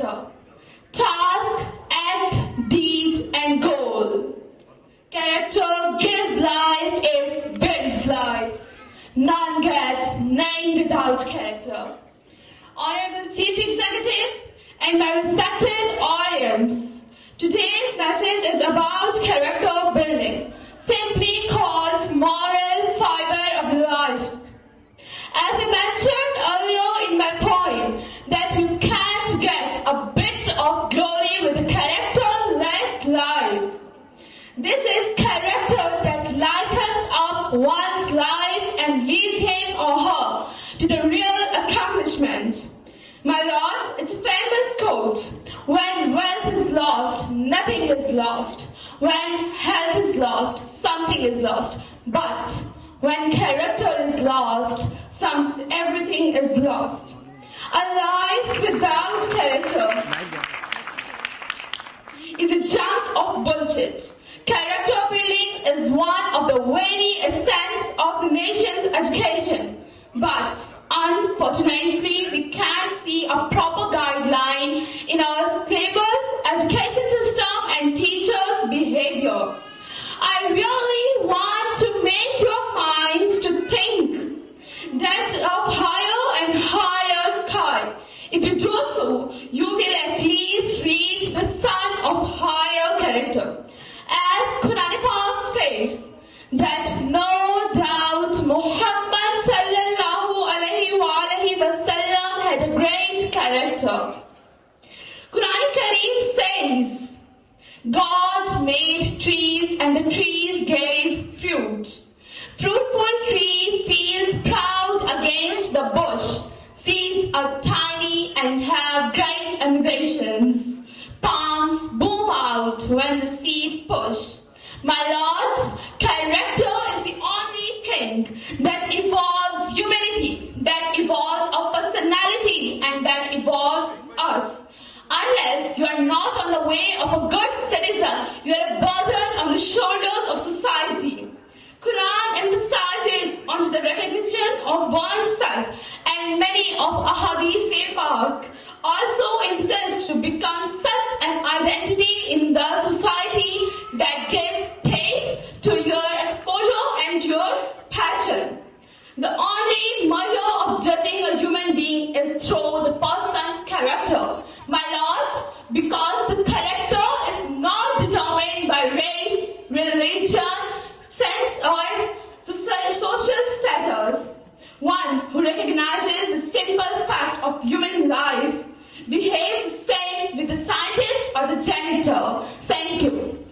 character. Task, act, deed, and goal. Character gives life, it builds life. None gets named without character. Honorable Chief Executive and my respected audience, today's message is about character building, simply called moral fiber of life. As I mentioned earlier in my poem, that you can't get a bit of glory with a characterless life. This is character that lightens up one's life and leads him or her to the real accomplishment. My lord, it's a famous quote. When wealth is lost, nothing is lost. When health is lost, something is lost. But when character is lost, everything is lost. A life without character is a chunk of bullshit. Character building is one of the very essence of the nation's education. But unfortunately, we can't see a proper guideline in our syllabus, education system and teachers' behavior. I really want to make your minds to think that of higher and higher sky. If you do so, you will at least reach the sun of higher character. As Quranic states, that no doubt Muhammad sallallahu alaihi wasallam had a great character. Quran Kareem says, God made trees and the trees gave fruit. Fruitful tree feels proud against the bush. Seeds are tiny and have great ambitions. Palms boom out when the seed push. My lord, character is the only thing that evolves humanity, that evolves our personality, and that evolves us. Unless you are not on the way of a good citizen, you are a burden on the shoulders of society. Quran emphasizes on the recognition of oneself, and many of Ahadith Pak also insist to become such an identity in the society that gives pace to your exposure and your passion. The only measure of judging a human being is through the person's character. My lord, because the character is not determined by race, religion, sense or social status. One who recognizes the simple fact of human life behaves the same with the scientist or the janitor. Thank you.